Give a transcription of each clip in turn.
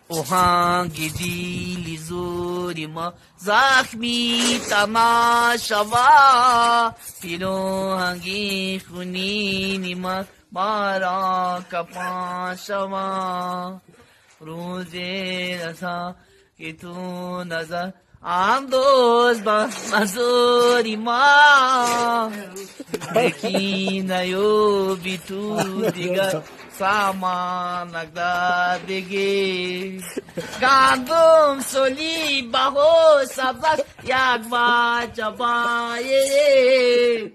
اوهنگ دیلی زوری ما زخمی تماشوا پیروهنگی خونینی ما بارا کپان شوا روز رسا که تو نظر اندوز با مزوری ما بکی نیوبی تو دیگر سامان نگذار دیگی گندم سولی بهو سبز یک بچه بایی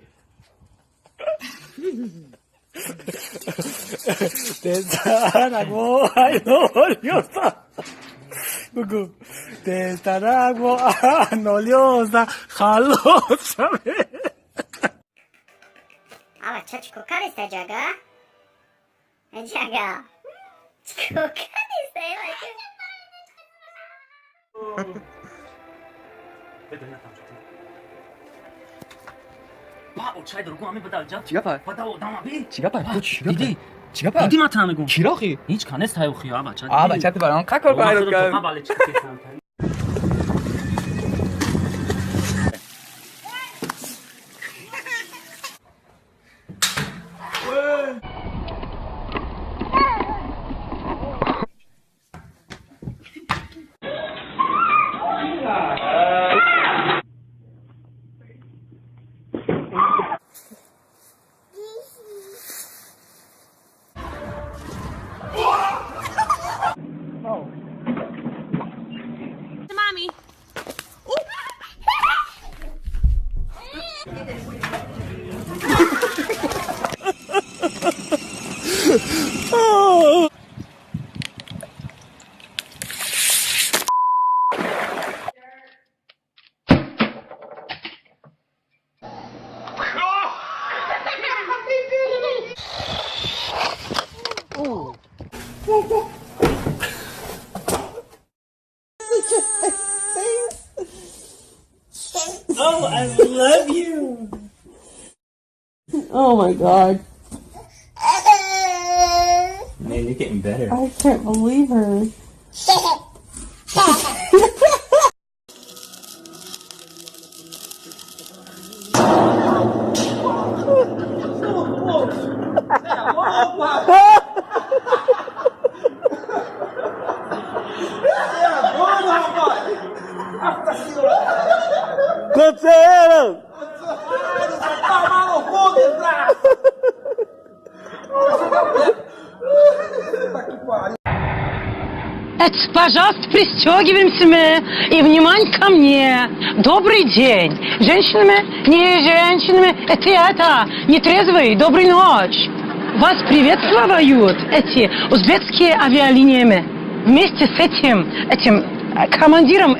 Destaragua, ay no, oliosa. Destaragua, oliosa, jalosa. Ale čočkukali ste, Jaga? Jaga. Čkukali ste, like... چای درگو همه بدال جا چیکار پای؟ بدال دام ابی چیکار پای؟ تو چیکار پای؟ دیدی چیکار پای؟ دیدی ما میگم کیراخی؟ هیچ کنه استای خیا بچا بچه تو برام کار کار کرد. باله چی Mommy. Oh, I love you. Oh my god. Man, you're getting better. I can't believe her. Пожалуйста, пристегиваемся мы и внимание ко мне. Добрый день. Женщинами, не женщинами, это, нетрезвый, доброй ночь. Вас приветствуют эти узбекские авиалиниями. Вместе с этим командиром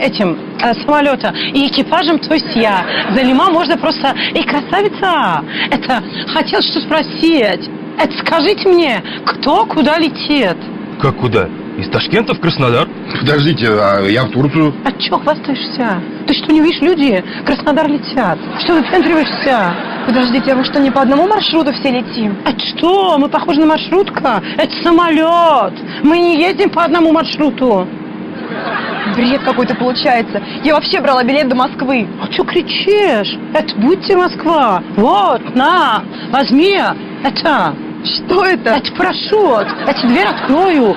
самолета и экипажем, то есть я. Залима можно просто... Эй, красавица, это хотел что спросить. Это скажите мне, кто куда летит? Как куда? Из Ташкента в Краснодар? Подождите, я в Турцию. А чё хвастаешься? Ты что, не видишь, люди в Краснодар летят? Что выпендриваешься? Подождите, а мы что, не по одному маршруту все летим? Это что? Мы похожи на маршрутка? Это самолет. Мы не ездим по одному маршруту. Бред какой-то получается. Я вообще брала билет до Москвы. А чё кричишь? Это будьте Москва. Вот, на, возьми. Это... Что это? Это парашют. Я тебе дверь открою.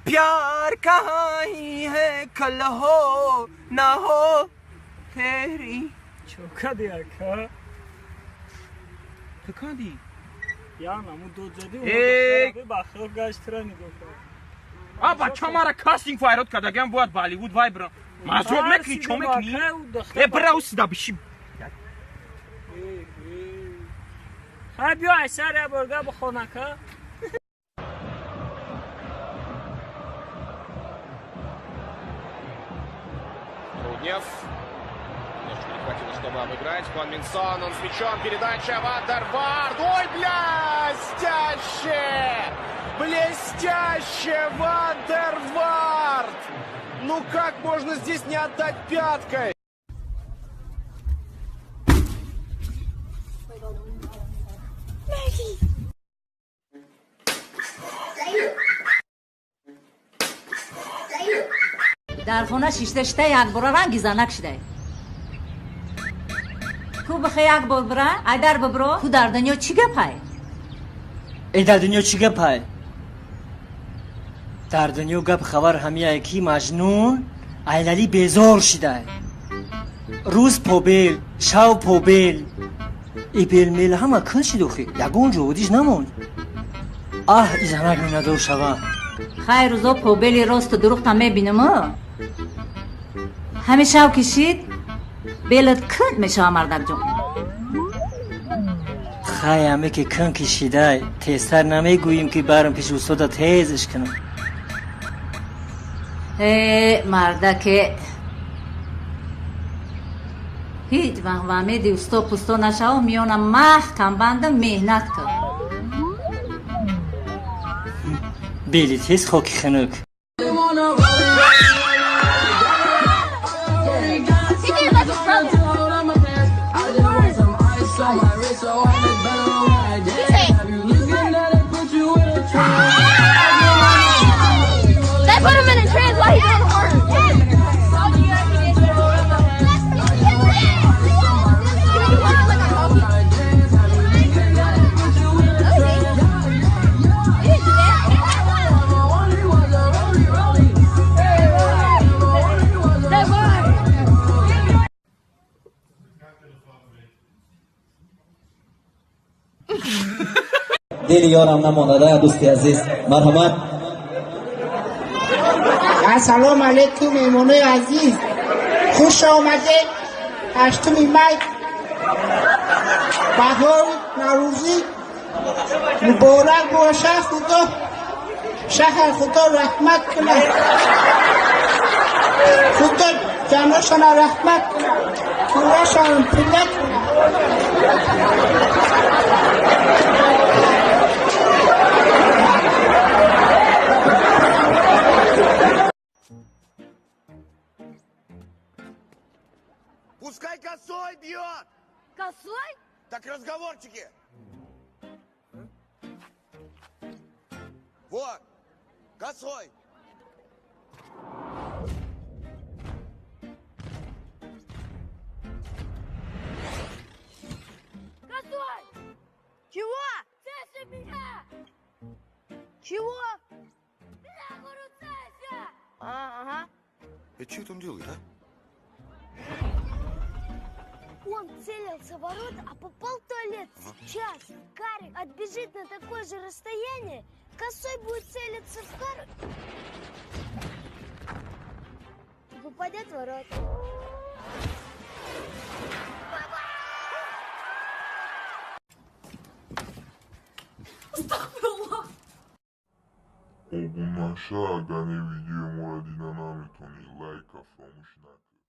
प्यार कहाँ ही है कल हो ना हो तेरी چوکا دیگه تو کدی یا نمو دو جدی ای. اون بخور گشت را نگاه بچه ما را کاستینگ فایرات کرده گم باید بالیوود وای برا مازوب مکی چومک نی برا اوسیدا بشیم ها بیا اثر یا برگه بخونکه Нев. Немножко не хватило, чтобы обыграть. Хуан Минсон, он с мячом. Передача Вандервард. Ой, блестяще! Блестяще Вандервард! Ну как можно здесь не отдать пяткой? در خونه شیشته شته یک برا رنگی زنک شده کو بخی یک بار برا ای در ببرو کو در دنیا چی گپای ای در دنیا چی گپای در دنیا گپ خبر همیه کی مجنون ایلالی بیزار شده روز پوبیل شو پوبیل ای بیل میل همه کل شده خی یکون جودیش نموند ای زنک می ندار شوه خیر روزا پوبیلی راست و دروغ تا میبینم همه شو کشید بیلت کند میشه مردک جون خیلی همه که کن کشیده تیستر نمیگوییم که برم پیش استادا تیزش کنم مردک هیچ وقت ومیدی استا پستا نشو میانم محکم بندم مهنت کن بیلی تیز خاکی خنک They put him in a trance while he's on horse. دل یارم نمانده دوستی عزیز مرحمت سلام علیکم میمونه عزیز خوش آمده هشتمی مای بهار نوروزی مبارک باشه خدا شهر خدا رحمت کنه خدا جمعشان رحمت کنه کورشان پیدا کنه Пускай косой бьет! Косой? Так разговорчики! Вот! Косой! Косой! Чего? Цесарь меня! Чего? Бля, говорю, цесарь! Ага. Это что это он делает, а? Он целился в ворота, а попал в туалет. Сейчас Карик отбежит на такое же расстояние, косой будет целиться в Карик и попадет в ворота. Olgunlaşa, Gane videomu adına nametoni like, afromuş nakı.